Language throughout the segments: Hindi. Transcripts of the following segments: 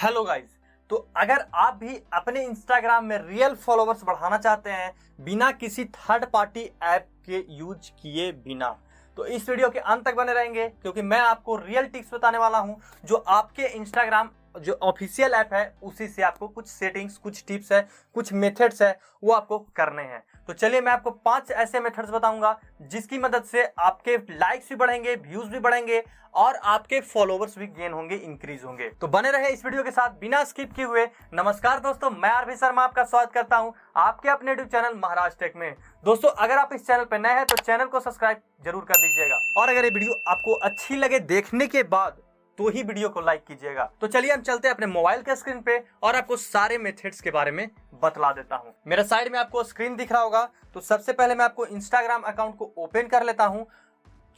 Hello guys. तो अगर आप भी अपने इंस्टाग्राम में रियल फॉलोअर्स बढ़ाना चाहते हैं बिना किसी थर्ड पार्टी ऐप के यूज किए बिना, तो इस वीडियो के अंत तक बने रहेंगे क्योंकि मैं आपको रियल टिप्स बताने वाला हूं जो आपके इंस्टाग्राम जो ऑफिशियल ऐप है उसी से आपको कुछ सेटिंग्स, कुछ टिप्स है, कुछ मेथड्स है वो आपको करने हैं। तो चलिए मैं आपको 5 ऐसे मेथड्स बताऊंगा जिसकी मदद से आपके लाइक्स भी बढ़ेंगे, व्यूज भी बढ़ेंगे और आपके फॉलोवर्स भी गेन होंगे, इंक्रीज होंगे। तो बने रहे इस वीडियो के साथ बिना स्किप किए हुए। नमस्कार दोस्तों, मैं आरवी शर्मा आपका स्वागत करता हूं आपके अपने यूट्यूब चैनल महाराज टेक में। दोस्तों अगर आप इस चैनल पर नए हैं तो चैनल को सब्सक्राइब जरूर कर लीजिएगा और अगर ये वीडियो आपको अच्छी लगे देखने के बाद तो ही वीडियो को लाइक कीजिएगा। तो चलिए हम चलते हैं अपने मोबाइल के स्क्रीन पे और आपको सारे मेथड्स के बारे में बतला देता हूं। मेरे साइड में आपको स्क्रीन दिख रहा होगा। तो सबसे पहले मैं आपको इंस्टाग्राम अकाउंट को ओपन कर लेता हूं।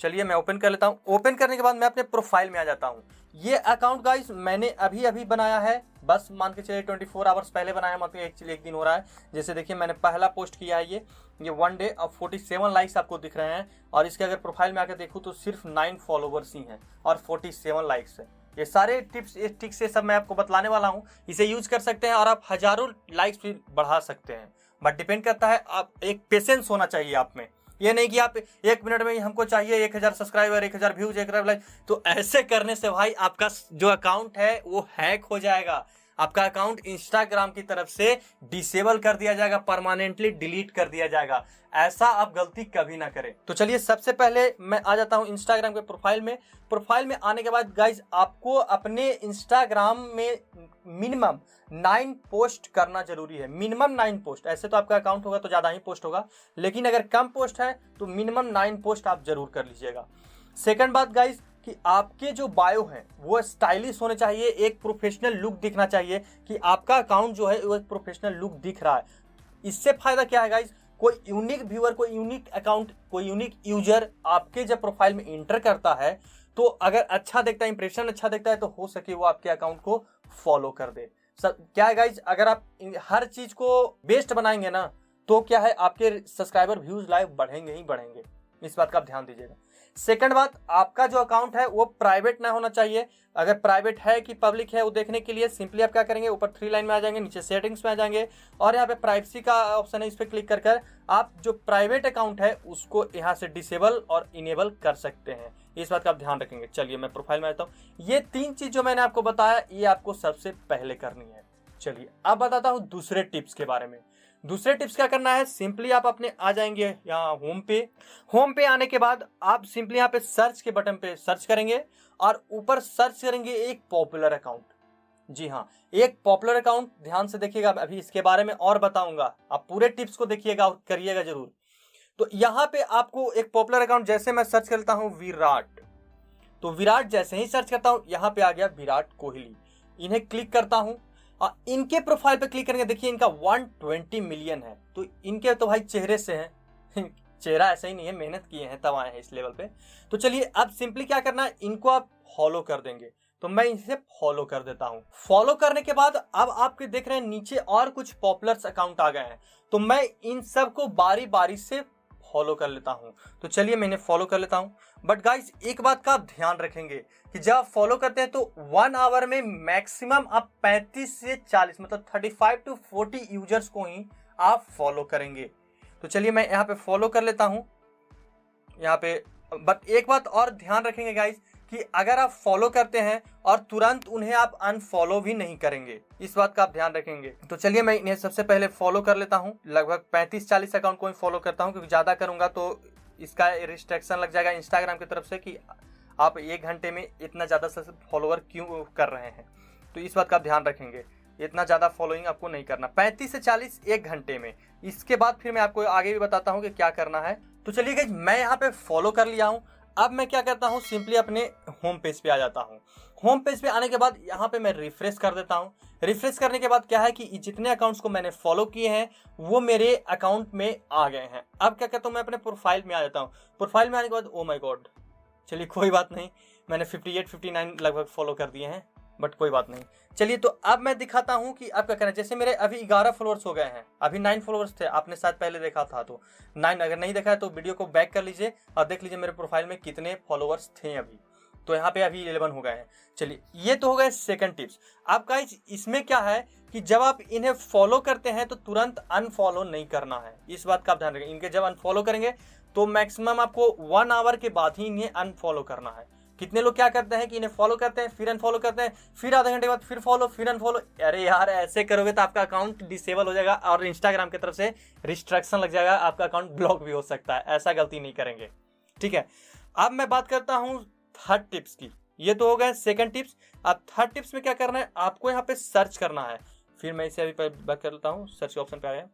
चलिए मैं ओपन कर लेता हूं। ओपन करने के बाद मैं अपने प्रोफाइल में आ जाता हूं। ये अकाउंट गाइस मैंने अभी बनाया है, बस मान के चलिए 24 आवर्स पहले बनाया, मतलब एक्चुअली एक दिन हो रहा है। जैसे देखिए मैंने पहला पोस्ट किया है ये 1 डे और 47 लाइक्स आपको दिख रहे हैं और इसके अगर प्रोफाइल में आकर देखूं तो सिर्फ 9 फॉलोवर्स ही हैं और 47 लाइक्स है। ये सारे टिप्स ट्रिक्स ये सब मैं आपको बतलाने वाला हूँ। इसे यूज कर सकते हैं और आप हजारों लाइक्स भी बढ़ा सकते हैं, बट डिपेंड करता है, आप एक पेशेंस होना चाहिए आप में। ये नहीं कि आप 1 मिनट में ही हमको चाहिए 1000 सब्सक्राइबर, 1000 व्यूज, 1000 लाइक, तो ऐसे करने से भाई आपका जो अकाउंट है वो हैक हो जाएगा। आपका अकाउंट इंस्टाग्राम की तरफ से डिसेबल कर दिया जाएगा, परमानेंटली डिलीट कर दिया जाएगा। ऐसा आप गलती कभी ना करें। तो चलिए सबसे पहले मैं आ जाता हूं इंस्टाग्राम के प्रोफाइल में। प्रोफाइल में आने के बाद गाइज आपको अपने इंस्टाग्राम में मिनिमम 9 पोस्ट करना जरूरी है। Minimum 9 post. ऐसे तो आपका अकाउंट होगा तो ज्यादा ही पोस्ट होगा, लेकिन अगर कम पोस्ट है तो मिनिमम 9 पोस्ट आप जरूर कर लीजिएगा। सेकंड बात गाइज कि आपके जो बायो हैं वो स्टाइलिश होने चाहिए, एक प्रोफेशनल लुक दिखना चाहिए कि आपका अकाउंट जो है वो एक प्रोफेशनल लुक दिख रहा है। इससे फायदा क्या है गाइज, कोई यूनिक व्यूअर, कोई यूनिक अकाउंट, कोई यूनिक यूजर आपके जब प्रोफाइल में एंटर करता है तो अगर अच्छा देखता है, इंप्रेशन अच्छा देखता है, तो हो सके वो आपके अकाउंट को फॉलो कर दे। क्या है गाइज, अगर आप हर चीज को बेस्ट बनाएंगे ना तो क्या है आपके सब्सक्राइबर, व्यूज, लाइक बढ़ेंगे ही बढ़ेंगे। इस बात का आप ध्यान दीजिएगा। सेकंड बात, आपका जो अकाउंट है वो प्राइवेट ना होना चाहिए। अगर प्राइवेट है कि पब्लिक है वो देखने के लिए सिंपली आप क्या करेंगे, ऊपर 3 लाइन में आ जाएंगे, नीचे सेटिंग्स में आ जाएंगे और यहाँ पे प्राइवेसी का ऑप्शन है, इस पर क्लिक कर आप जो प्राइवेट अकाउंट है उसको यहाँ से डिसेबल और इनेबल कर सकते हैं। इस बात का आप ध्यान रखेंगे। चलिए मैं प्रोफाइल में आता हूँ। ये 3 चीज जो मैंने आपको बताया ये आपको सबसे पहले करनी है। चलिए अब बताता हूँ दूसरे टिप्स के बारे में। दूसरे टिप्स क्या करना है, सिंपली आप अपने आ जाएंगे यहाँ होम पे आने के बाद आप सिंपली यहाँ पे सर्च के बटन पे सर्च करेंगे और ऊपर सर्च करेंगे एक पॉपुलर अकाउंट। जी हाँ, एक पॉपुलर अकाउंट। ध्यान से देखिएगा, अभी इसके बारे में और बताऊंगा, आप पूरे टिप्स को देखिएगा और करिएगा जरूर। तो यहाँ पे आपको एक पॉपुलर अकाउंट, जैसे मैं सर्च करता हूँ विराट, तो विराट जैसे ही सर्च करता हूँ यहाँ पे आ गया विराट कोहली। इन्हें क्लिक करता हूँ और इनके प्रोफाइल पे क्लिक करेंगे, देखिए इनका 120 मिलियन है। तो इनके तो भाई चेहरे से हैं चेहरा ऐसा ही नहीं है, मेहनत किए हैं तब आए हैं इस लेवल पे। तो चलिए अब सिंपली क्या करना है, इनको आप फॉलो कर देंगे। तो मैं इसे फॉलो कर देता हूं। फॉलो करने के बाद अब आपके देख रहे हैं नीचे और कुछ पॉपुलर अकाउंट आ गए हैं, तो मैं इन सबको बारी बारी से फॉलो कर लेता हूं। तो चलिए मैं इन्हें फॉलो कर लेता हूं। बट गाइस एक बात का आप ध्यान रखेंगे कि जब आप फॉलो करते हैं तो 1 आवर में मैक्सिमम आप 35 से 40 मतलब 35 to 40 यूजर्स को ही आप फॉलो करेंगे। तो चलिए मैं यहाँ पे फॉलो कर लेता हूं यहाँ पे। बट एक बात और ध्यान रखेंगे गाइस कि अगर आप फॉलो करते हैं और तुरंत उन्हें आप अनफॉलो भी नहीं करेंगे, इस बात का आप ध्यान रखेंगे। तो चलिए मैं इन्हें सबसे पहले फॉलो कर लेता हूं। लगभग 35-40 अकाउंट को ही फॉलो करता हूं क्योंकि ज्यादा करूंगा तो इसका रिस्ट्रिक्शन लग जाएगा इंस्टाग्राम की तरफ से कि आप 1 घंटे में इतना ज्यादा फॉलोवर क्यों कर रहे हैं। तो इस बात का आप ध्यान रखेंगे, इतना ज्यादा फॉलोइंग आपको नहीं करना। 35 से 40 1 घंटे में। इसके बाद फिर मैं आपको आगे भी बताता हूँ कि क्या करना है। तो चलिए गाइस मैं यहाँ पे फॉलो कर लिया हूँ। अब मैं क्या करता हूँ, सिंपली अपने होम पेज पे आ जाता हूँ। होम पेज पे आने के बाद यहाँ पे मैं रिफ्रेश कर देता हूँ। रिफ्रेश करने के बाद क्या है कि जितने अकाउंट्स को मैंने फॉलो किए हैं वो मेरे अकाउंट में आ गए हैं। अब क्या करता हूँ, मैं अपने प्रोफाइल में आ जाता हूँ। प्रोफाइल में आने के बाद ओ माय गॉड, चलिए कोई बात नहीं, मैंने 58-59 लगभग फॉलो कर दिए हैं, बट कोई बात नहीं। चलिए तो अब मैं दिखाता हूं कि अब क्या करना है। जैसे मेरे अभी 11 फॉलोअर्स हो गए हैं, अभी 9 फॉलोअर्स थे, आपने शायद पहले देखा था, तो 9 अगर नहीं देखा है तो वीडियो को बैक कर लीजिए और देख लीजिए मेरे प्रोफाइल में कितने फॉलोअर्स थे अभी। तो यहाँ पे अभी 11 हो गए हैं। चलिए ये तो हो गए सेकंड टिप्स। अब गाइस इसमें क्या है कि जब आप इन्हें फॉलो करते हैं तो तुरंत अनफॉलो नहीं करना है, इस बात का आप ध्यान रखें। इनके जब अनफॉलो करेंगे तो मैक्सिमम आपको 1 आवर के बाद ही इन्हें अनफॉलो करना है। कितने लोग क्या करते हैं कि इन्हें फॉलो करते हैं, फिर अनफॉलो करते हैं, फिर आधे घंटे बाद फिर फॉलो, फिर अनफॉलो। अरे यार ऐसे करोगे तो आपका अकाउंट डिसेबल हो जाएगा और इंस्टाग्राम की तरफ से रिस्ट्रिक्शन लग जाएगा, आपका अकाउंट ब्लॉक भी हो सकता है। ऐसा गलती नहीं करेंगे, ठीक है। अब मैं बात करता हूँ थर्ड टिप्स की। ये तो हो गए सेकंड टिप्स। अब थर्ड टिप्स में क्या करना है, आपको यहाँ पे सर्च करना है। फिर मैं इसे अभी बात कर लेता हूँ, सर्च के ऑप्शन पे आ गया।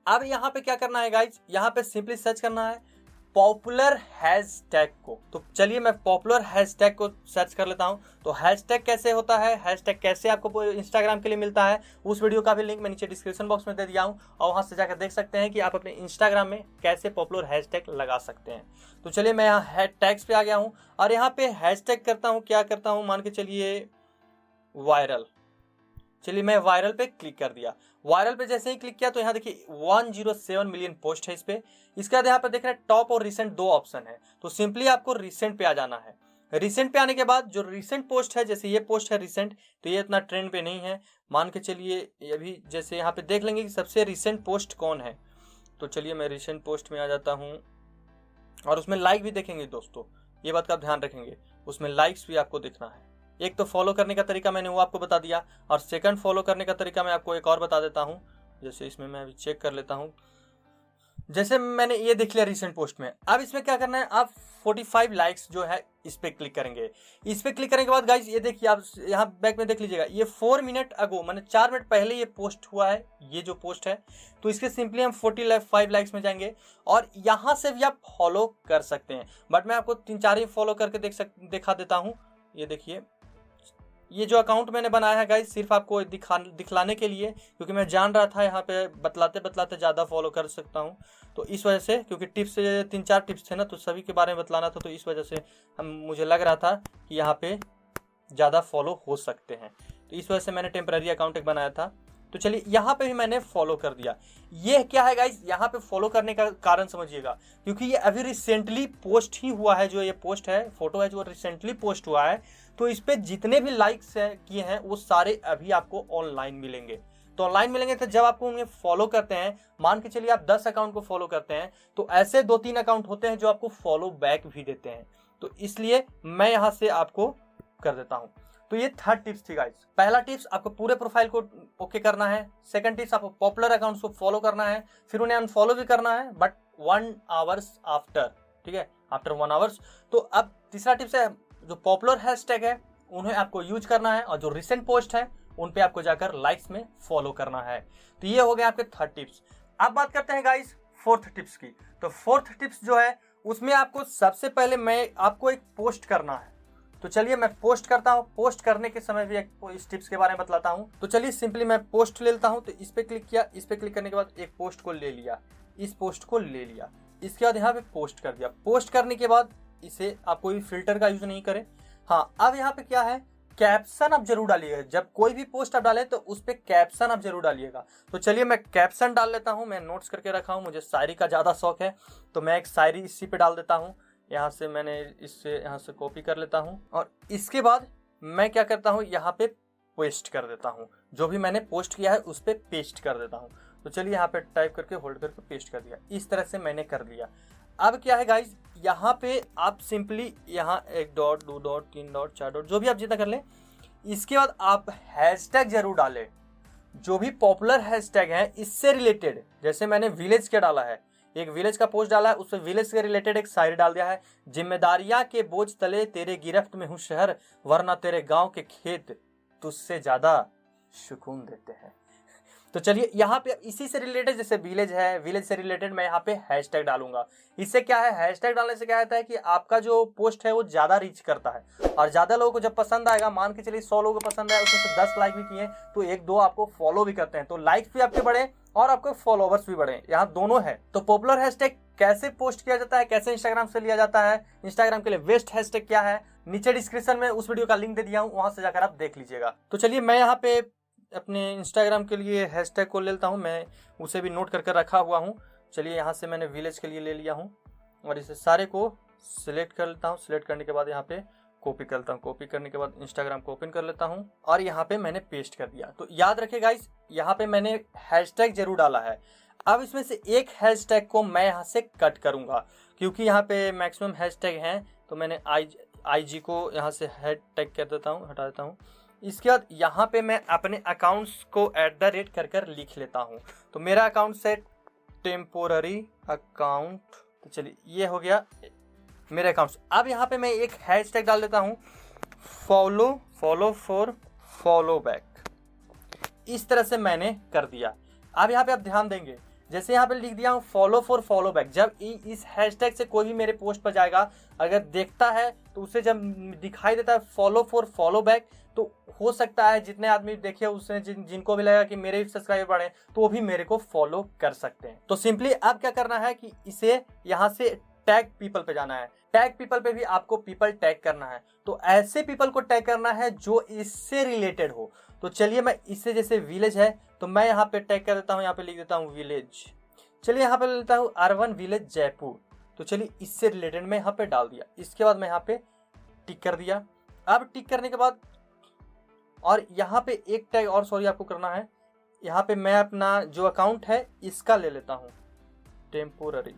अब यहाँ पे क्या करना है गाइज, यहाँ पे सिंपली सर्च करना है पॉपुलर हैशटैग को। तो चलिए मैं पॉपुलर हैशटैग को सर्च कर लेता हूं। तो हैशटैग कैसे होता है, हैशटैग कैसे आपको इंस्टाग्राम के लिए मिलता है, उस वीडियो का भी लिंक मैं नीचे डिस्क्रिप्शन बॉक्स में दे दिया हूं और वहां से जाकर देख सकते हैं कि आप अपने इंस्टाग्राम में कैसे पॉपुलर हैशटैग लगा सकते हैं। तो चलिए मैं यहाँ टैग्स पे आ गया हूँ और यहाँ पे हैशटैग करता हूँ, क्या करता हूँ, मान के चलिए वायरल। चलिए मैं वायरल पे क्लिक कर दिया। वायरल पे जैसे ही क्लिक किया तो यहाँ देखिए 107 मिलियन पोस्ट है इस पे। इसके बाद यहाँ पे देख रहे हैं टॉप और रिसेंट 2 ऑप्शन है। तो सिंपली आपको रिसेंट पे आ जाना है। रिसेंट पे आने के बाद जो रिसेंट पोस्ट है, जैसे ये पोस्ट है रिसेंट, तो ये इतना ट्रेंड पे नहीं है। मान के चलिए अभी जैसे यहाँ पे देख लेंगे कि सबसे रिसेंट पोस्ट कौन है। तो चलिए मैं रिसेंट पोस्ट में आ जाता हूँ और उसमें लाइक भी देखेंगे दोस्तों, ये बात का आप ध्यान रखेंगे, उसमें लाइक्स भी आपको देखना है। एक तो फॉलो करने का तरीका मैंने वो आपको बता दिया और सेकंड फॉलो करने का तरीका मैं आपको एक और बता देता हूं। जैसे इसमें मैं अभी चेक कर लेता हूं, जैसे मैंने ये देख लिया रिसेंट पोस्ट में। अब इसमें क्या करना है, आप 45 लाइक्स जो है इस पे क्लिक करेंगे। इस पे क्लिक करने के बाद गाइस ये देखिए, आप यहाँ बैक में देख लीजिएगा, ये 4 मिनट अगो मैंने 4 मिनट पहले ये पोस्ट हुआ है, ये जो पोस्ट है। तो इसके सिंपली हम 45 लाइक्स में जाएंगे और यहाँ से भी आप फॉलो कर सकते हैं। बट मैं आपको 3-4 ही फॉलो करके दिखा देता हूँ। ये देखिए, ये जो अकाउंट मैंने बनाया है गाइस सिर्फ आपको दिखलाने के लिए, क्योंकि मैं जान रहा था यहाँ पे बतलाते बतलाते ज़्यादा फॉलो कर सकता हूँ। तो इस वजह से, क्योंकि टिप्स 3-4 टिप्स थे ना, तो सभी के बारे में बतलाना था, तो इस वजह से मुझे लग रहा था कि यहाँ पे ज़्यादा फॉलो हो सकते हैं। तो इस वजह से मैंने टेम्पररी अकाउंट एक बनाया था। तो चलिए यहाँ पे भी मैंने फॉलो कर दिया। ये क्या है गाइस, यहाँ पे फॉलो करने का कारण समझिएगा, क्योंकि ये अभी रिसेंटली पोस्ट ही हुआ है। जो ये पोस्ट है, फोटो है, जो रिसेंटली पोस्ट हुआ है, तो इस पे जितने भी लाइक्स किए हैं वो सारे अभी आपको ऑनलाइन मिलेंगे। तो ऑनलाइन मिलेंगे तो जब आपको उन्हें फॉलो करते हैं, मान के चलिए आप 10 अकाउंट को फॉलो करते हैं, तो ऐसे 2-3 अकाउंट होते हैं जो आपको फॉलो बैक भी देते हैं। तो इसलिए मैं यहाँ से आपको कर देता हूँ। तो ये थर्ड टिप्स थी गाइस। पहला टिप्स आपको पूरे प्रोफाइल को ओके करना है। सेकंड टिप्स आपको पॉपुलर अकाउंट्स को फॉलो करना है, फिर उन्हें अनफॉलो भी करना है, बट 1 आवर्स आफ्टर, ठीक है, आफ्टर 1 आवर्स। तो अब तीसरा टिप्स है, जो पॉपुलर हैशटैग है उन्हें आपको यूज करना है और जो रिसेंट पोस्ट है उन पे आपको जाकर लाइक्स में फॉलो करना है। तो ये हो गए आपके थर्ड टिप्स। अब बात करते हैं गाइस फोर्थ टिप्स की। तो फोर्थ टिप्स जो है उसमें आपको सबसे पहले मैं आपको एक पोस्ट करना है। तो चलिए मैं पोस्ट करता हूँ। पोस्ट करने के समय भी एक इस टिप्स के बारे में बतलाता हूँ। तो चलिए सिंपली मैं पोस्ट ले लेता हूँ। तो इस पे क्लिक किया, इस पे क्लिक करने के बाद एक पोस्ट को ले लिया, इस पोस्ट को ले लिया, इसके बाद यहाँ पे पोस्ट कर दिया। पोस्ट करने के बाद इसे आप कोई फिल्टर का यूज नहीं करें। हाँ, अब यहाँ पे क्या है, कैप्शन आप जरूर डालिएगा। जब कोई भी पोस्ट आप डालें तो उस पे कैप्शन आप जरूर डालिएगा। तो चलिए मैं कैप्शन डाल लेता हूँ। मैं नोट्स करके रखा हूँ, मुझे शायरी का ज़्यादा शौक है, तो मैं एक शायरी इसी पे डाल देता हूँ। यहाँ से मैंने इससे यहाँ से कॉपी कर लेता हूँ और इसके बाद मैं क्या करता हूँ, यहाँ पे पेस्ट कर देता हूँ। जो भी मैंने पोस्ट किया है उस पे पेस्ट कर देता हूँ। तो चलिए यहाँ पे टाइप करके होल्ड करके पेस्ट कर दिया। इस तरह से मैंने कर दिया। अब क्या है गाइज, यहाँ पे आप सिंपली यहाँ 1 डॉट 2 डॉट 3 डॉट 4 डॉट जो भी आप जितना कर लें। इसके बाद आप हैशटैग जरूर डालें, जो भी पॉपुलर हैशटैग है इससे रिलेटेड। जैसे मैंने विलेज का डाला है, एक विलेज का पोस्ट डाला है, उससे विलेज से रिलेटेड एक शायरी डाल दिया है। जिम्मेदारियां के बोझ तले तेरे गिरफ्त में हूँ शहर, वरना तेरे गांव के खेत तुझसे ज्यादा सुकून देते हैं। तो चलिए यहाँ पे इसी से रिलेटेड, जैसे विलेज है, विलेज से रिलेटेड मैं यहाँ पे हैशटैग डालूंगा। इससे क्या है, हैशटैग डालने से क्या होता है कि आपका जो पोस्ट है वो ज्यादा रीच करता है और ज्यादा लोगों को जब पसंद आएगा, मान के चलिए 100 लोगों को पसंद आया, उसमें से 10 लाइक भी किए तो 1-2 आपको फॉलो भी करते हैं। तो लाइक्स भी आपके बढ़े और आपके फॉलोवर्स भी बढ़े, यहाँ दोनों है। तो पॉपुलर हैशटैग कैसे पोस्ट किया जाता है, कैसे इंस्टाग्राम से लिया जाता है, इंस्टाग्राम के लिए बेस्ट हैशटैग क्या है, नीचे डिस्क्रिप्शन में उस वीडियो का लिंक दे दिया हूँ, वहां से जाकर आप देख लीजिएगा। तो चलिए मैं यहाँ पे अपने इंस्टाग्राम के लिए हैशटैग को ले लेता हूँ, मैं उसे भी नोट करके रखा हुआ हूँ। चलिए यहाँ से मैंने विलेज के लिए ले लिया हूँ और इसे सारे को सिलेक्ट कर लेता हूँ। सिलेक्ट करने के बाद यहाँ पे कॉपी कर लेता हूँ। कॉपी करने के बाद इंस्टाग्राम को ओपन कर लेता हूँ और यहाँ पे मैंने पेस्ट कर दिया। तो याद रखिए गाइस, यहाँ पे मैंने हैशटैग जरूर डाला है। अब इसमें से एक हैशटैग को मैं यहाँ से कट करूँगा, क्योंकि यहाँ पे मैक्सिमम हैशटैग हैं। तो मैंने IG को यहाँ से हैशटैग कर देता हूँ, हटा देता हूँ। इसके बाद यहाँ पे मैं अपने अकाउंट्स को @ कर लिख लेता हूँ। तो मेरा अकाउंट से टेम्पोररी अकाउंट, तो चलिए ये हो गया मेरे अकाउंट्स। अब यहाँ पे मैं एक हैशटैग डाल देता हूँ, फॉलो फॉर फॉलो बैक। इस तरह से मैंने कर दिया। अब यहाँ पे आप ध्यान देंगे, जैसे यहाँ पे लिख दिया हूँ फॉलो फॉर फॉलो बैक, जब इस हैशटैग से कोई भी मेरे पोस्ट पर जाएगा, अगर देखता है तो उसे जब दिखाई देता है फॉलो फॉर फॉलो बैक, तो हो सकता है जितने आदमी देखे उसने जिनको भी लगा कि मेरे सब्सक्राइबर बढ़े तो वो भी मेरे को फॉलो कर सकते हैं। तो सिंपली अब क्या करना है कि इसे यहाँ से टैग पीपल पे जाना है। टैग पीपल पे भी आपको पीपल टैग करना है। तो ऐसे पीपल को टैग करना है जो इससे रिलेटेड हो। तो चलिए मैं इससे, जैसे विलेज है तो मैं यहाँ पे टैग कर देता हूँ, यहाँ पे लिख देता हूँ विलेज। चलिए यहाँ पे लेता हूँ अर्बन विलेज जयपुर। तो चलिए इससे रिलेटेड मैं यहाँ पे डाल दिया। इसके बाद मैं यहाँ पे टिक कर दिया। अब टिक करने के बाद और यहाँ पे एक टैग और सॉरी आपको करना है। यहाँ पे मैं अपना जो अकाउंट है इसका ले लेता हूँ, टेम्पोररी,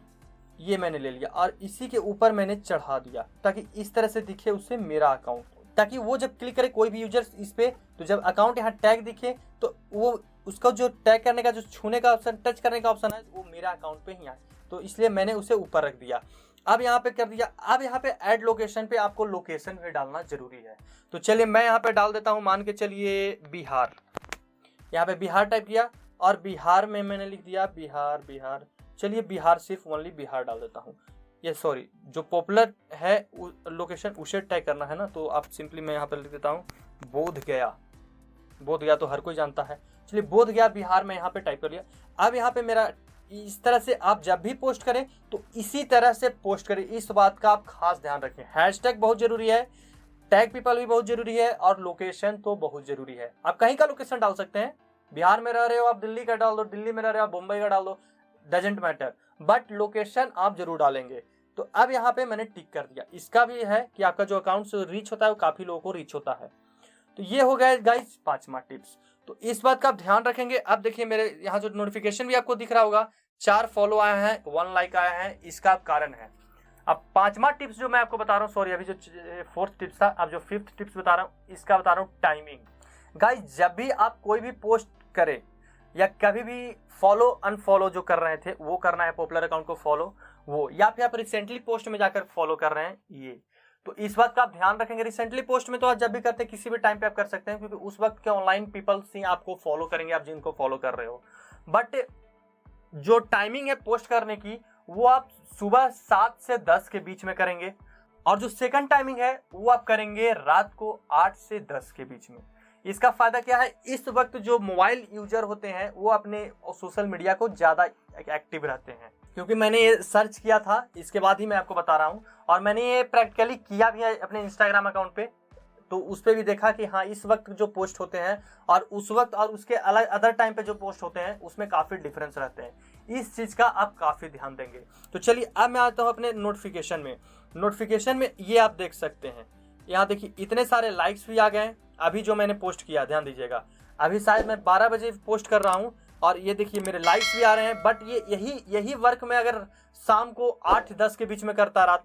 ये मैंने ले लिया और इसी के ऊपर मैंने चढ़ा दिया ताकि इस तरह से दिखे उसे मेरा अकाउंट, ताकि वो जब क्लिक करे कोई भी यूजर इस पे, तो जब अकाउंट यहाँ टैग दिखे तो वो उसका जो टैग करने का, जो छूने का ऑप्शन, टच करने का ऑप्शन है, वो मेरा अकाउंट पे ही आए। तो इसलिए मैंने उसे ऊपर रख दिया। अब यहाँ पे कर दिया। अब यहाँ पे ऐड लोकेशन पे आपको लोकेशन भी डालना जरूरी है। तो चलिए मैं यहाँ पे डाल देता हूँ, मान के चलिए बिहार। यहाँ पे बिहार टाइप किया और बिहार में मैंने लिख दिया बिहार। चलिए बिहार, सिर्फ ओनली बिहार डाल देता हूँ। ये सॉरी, जो पॉपुलर है लोकेशन उसे टैग करना है ना, तो आप सिंपली मैं यहाँ पे लिख देता हूँ बोध गया तो हर कोई जानता है। चलिए बोध गया बिहार में यहाँ पे टाइप कर लिया। अब यहाँ पे मेरा इस तरह से आप जब भी पोस्ट करें तो इसी तरह से पोस्ट करें। इस बात का आप खास ध्यान रखें। हैशटैग बहुत जरूरी है, टैग पीपल भी बहुत जरूरी है और लोकेशन तो बहुत जरूरी है। आप कहीं का लोकेशन डाल सकते हैं, बिहार में रह रहे हो आप दिल्ली का डाल दो, दिल्ली में रह रहे हो आप मुंबई का डाल दो, डजेंट मैटर, बट लोकेशन आप जरूर डालेंगे। तो अब यहाँ पे मैंने टिक कर दिया। इसका भी है कि आपका जो अकाउंट रीच होता है वो काफी लोगों को रीच होता है। तो ये हो गया गाइस 5वां टिप्स। तो इस बात का आप ध्यान रखेंगे। अब देखिए मेरे यहाँ जो नोटिफिकेशन भी आपको दिख रहा होगा, 4 फॉलो आया है, 1 लाइक आया है, इसका कारण है। अब 5वां टिप्स जो मैं आपको बता रहा हूँ, सॉरी अभी जो 4th टिप्स था, अब जो 5th टिप्स बता रहा हूँ इसका बता रहा हूँ टाइमिंग। गाइस जब भी आप कोई भी पोस्ट करें या कभी भी फॉलो अनफॉलो जो कर रहे थे वो करना है, पॉपुलर अकाउंट को फॉलो वो, या फिर आप रिसेंटली पोस्ट में जाकर फॉलो कर रहे हैं ये, तो इस बात का आप ध्यान रखेंगे। रिसेंटली पोस्ट में तो आप जब भी करते हैं किसी भी टाइम पे आप कर सकते हैं, क्योंकि उस वक्त के ऑनलाइन पीपल्स ही आपको फॉलो करेंगे, आप जिनको फॉलो कर रहे हो। बट जो टाइमिंग है पोस्ट करने की वो आप सुबह 7 से 10 के बीच में करेंगे, और जो सेकंड टाइमिंग है वो आप करेंगे रात को 8 से 10 के बीच में। इसका फायदा क्या है, इस वक्त जो मोबाइल यूजर होते हैं वो अपने सोशल मीडिया को ज्यादा एक्टिव रहते हैं। क्योंकि मैंने ये सर्च किया था, इसके बाद ही मैं आपको बता रहा हूँ, और मैंने ये प्रैक्टिकली किया भी है अपने इंस्टाग्राम अकाउंट पे। तो उस पर भी देखा कि हाँ इस वक्त जो पोस्ट होते हैं और उस वक्त और उसके अलग अदर टाइम पे जो पोस्ट होते हैं उसमें काफ़ी डिफरेंस रहते हैं। इस चीज़ का आप काफ़ी ध्यान देंगे। तो चलिए अब मैं आता हूँ अपने नोटिफिकेशन में। नोटिफिकेशन में ये आप देख सकते हैं, यहाँ देखिए इतने सारे लाइक्स भी आ गए अभी जो मैंने पोस्ट किया। ध्यान दीजिएगा, अभी शायद मैं 12 बजे पोस्ट कर रहा हूँ और ये देखिए मेरे लाइक्स भी आ रहे हैं। बट ये यही वर्क मैं अगर शाम को 8-10 के बीच में करता, रात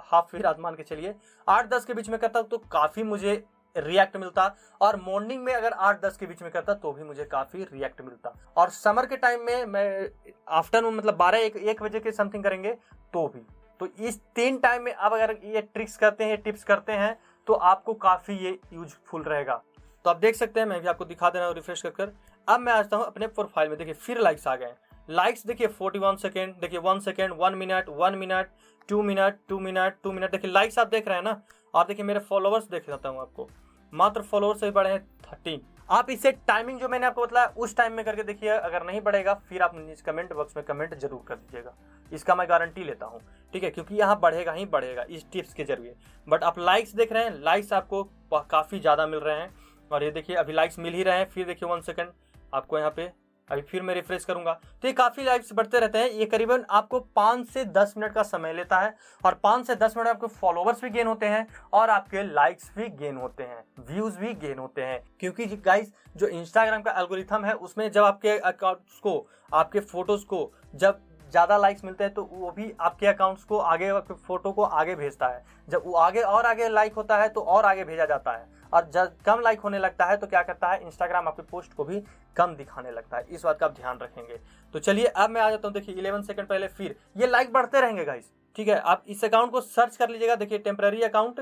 हाफ भी रात मान के चलिए 8-10 के बीच में करता तो काफ़ी मुझे रिएक्ट मिलता, और मॉर्निंग में अगर 8-10 के बीच में करता तो भी मुझे काफ़ी रिएक्ट मिलता। और समर के टाइम में मैं आफ्टरनून मतलब 12-1 बजे के समथिंग करेंगे तो भी। तो इस 3 टाइम में आप अगर ये ट्रिक्स करते हैं, टिप्स करते हैं तो आपको काफ़ी ये यूजफुल रहेगा। तो आप देख सकते हैं, मैं भी आपको दिखा दे रहा हूँ रिफ्रेश कर। अब मैं आता हूँ अपने प्रोफाइल में। देखिए फिर लाइक्स आ गए। लाइक्स देखिए 41 सेकेंड, देखिए 1 second, 1 minute, 1 minute, 2 minute, 2 minute, 2 minute. देखिए लाइक्स आप देख रहे हैं ना। और देखिए मेरे फॉलोवर्स देख देता हूँ आपको, मात्र फॉलोवर्स से बढ़े हैं 13। आप इसे टाइमिंग जो मैंने आपको बताया उस टाइम में करके देखिए, अगर नहीं बढ़ेगा फिर आप कमेंट बॉक्स में कमेंट जरूर कर दीजिएगा। इसका मैं गारंटी लेता हूँ, ठीक है, क्योंकि यहाँ बढ़ेगा ही बढ़ेगा इस टिप्स के जरिए। बट आप लाइक्स देख रहे हैं, लाइक्स आपको काफ़ी ज़्यादा मिल रहे हैं। और ये देखिए अभी लाइक्स मिल ही रहे हैं। फिर देखिए 1 सेकेंड आपको यहाँ पे अभी फिर मैं रिफ्रेश करूंगा तो ये काफ़ी लाइक्स बढ़ते रहते हैं। ये करीबन आपको 5 से 10 मिनट का समय लेता है और 5 से 10 मिनट आपके फॉलोवर्स भी गेन होते हैं और आपके लाइक्स भी गेन होते हैं, व्यूज़ भी गेन होते हैं। क्योंकि गाइस जो इंस्टाग्राम का एल्गोरिथम है उसमें जब आपके अकाउंट्स को, आपके फोटोज़ को जब ज़्यादा लाइक्स मिलते हैं तो वो भी आपके अकाउंट्स को आगे, आपके फोटो को आगे भेजता है। जब वो आगे और आगे लाइक होता है तो और आगे भेजा जाता है, और जब कम लाइक होने लगता है तो क्या करता है, इंस्टाग्राम आपके पोस्ट को भी कम दिखाने लगता है। इस बात का आप ध्यान रखेंगे। तो चलिए अब मैं आ जाता हूँ। देखिए 11 सेकंड पहले फिर ये लाइक बढ़ते रहेंगे गाइस, ठीक है। आप इस अकाउंट को सर्च कर लीजिएगा। देखिए टेम्पररी अकाउंट,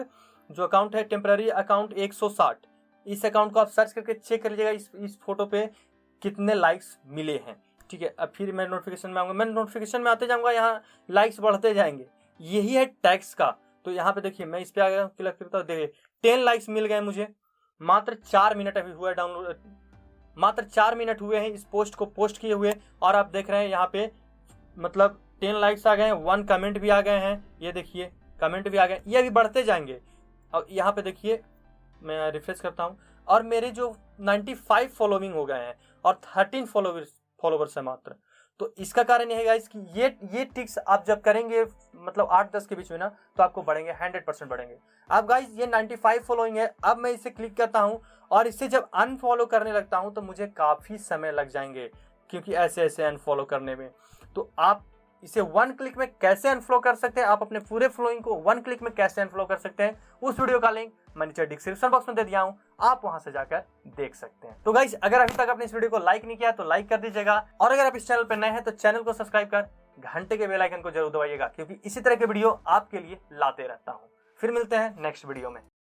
जो अकाउंट है टेम्पररी अकाउंट 160, इस अकाउंट को आप सर्च करके चेक कर लीजिएगा इस फोटो पे कितने लाइक्स मिले हैं, ठीक है। अब फिर मैं नोटिफिकेशन में आऊँगा, मैं नोटिफिकेशन में आते जाऊँगा, यहाँ लाइक्स बढ़ते जाएंगे। यही है टैक्स का। तो यहाँ पे देखिए मैं इस पे आ गया, क्लिक करता हूँ, देखिए 10 लाइक्स मिल गए मुझे। मात्र 4 मिनट अभी हुआ है डाउनलोड, मात्र 4 मिनट हुए हैं इस पोस्ट को पोस्ट किए हुए, और आप देख रहे हैं यहाँ पे मतलब 10 लाइक्स आ गए हैं, 1 कमेंट भी आ गए हैं। ये देखिए कमेंट भी आ गए, ये अभी बढ़ते जाएंगे। और यहाँ पे देखिए मैं रिफ्रेश करता हूँ और मेरे जो 95 फॉलोइंग हो गए हैं और 13 फॉलोवर्स है मात्र। तो इसका कारण यह है गाइस कि ये टिक्स आप जब करेंगे मतलब 8-10 के बीच में ना, तो आपको बढ़ेंगे, 100% बढ़ेंगे। अब गाइस ये 95 फॉलोइंग है, अब मैं इसे क्लिक करता हूं और इसे जब अनफॉलो करने लगता हूं तो मुझे काफ़ी समय लग जाएंगे, क्योंकि ऐसे अनफॉलो करने में। तो आप इसे 1 क्लिक में कैसे अनफॉलो कर सकते हैं, आप अपने पूरे फॉलोइंग को 1 क्लिक में कैसे अनफॉलो कर सकते हैं, उस वीडियो का लिंक मैं नीचे डिस्क्रिप्शन बॉक्स में दे दिया हूं, आप वहां से जाकर देख सकते हैं। तो गाइस अगर अभी तक आपने इस वीडियो को लाइक नहीं किया तो लाइक कर दीजिएगा, और अगर आप इस चैनल पर नए हैं तो चैनल को सब्सक्राइब कर घंटे के बेल आइकन को जरूर दबाइएगा, क्योंकि इसी तरह के वीडियो आपके लिए लाते रहता हूं। फिर मिलते हैं नेक्स्ट वीडियो में।